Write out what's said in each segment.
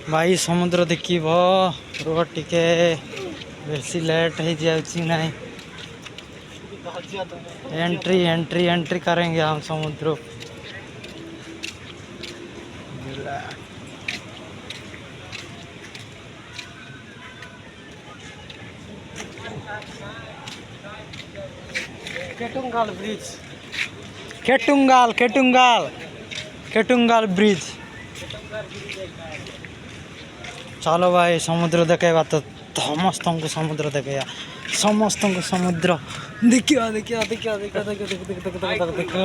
भाई समुद्र देखिए रोड टिके बेसी लेट हो जाए नहीं एंट्री एंट्री एंट्री करेंगे हम समुद्र केटुंगाल ब्रिज केटुंगाल केटुंगाल केटुंगाल ब्रिज चलो भाई समुद्र देखेगा तो समस्त को समुद्र देखेगा समस्त को समुद्र देखिए देखिए देखिए देखिए देखिए देखिए देखिए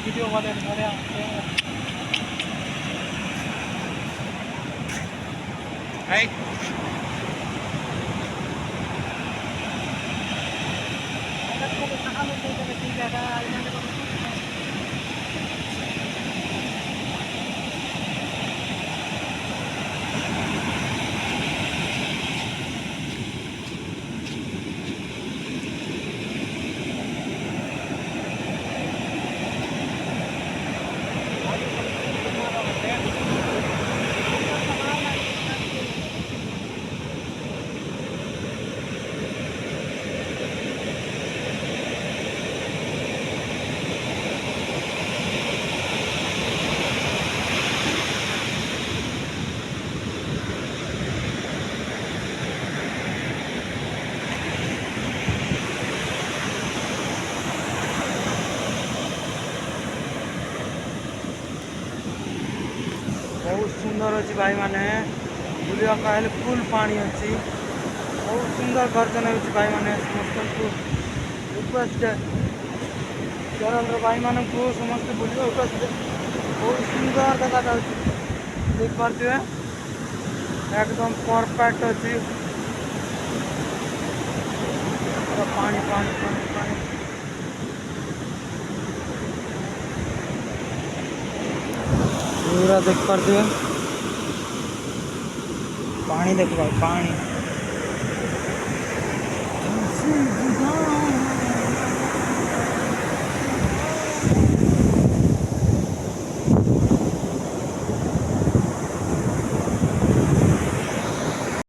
वीडियो वाले Hey. बहुत सुंदर अच्छी भाई माने बुलिया कहले फुल पानी अच्छी बहुत सुंदर गर्जन होची भाई माने समस्त को रिक्वेस्ट चैनल भाई माने को समस्त बुलिया रिक्वेस्ट बहुत सुंदर देखा जाउची देख पारते हैं एकदम परफेक्ट अच्छी पानी पानी पानी पानी पूरा देख पाते हैं पानी देखो भाई पानी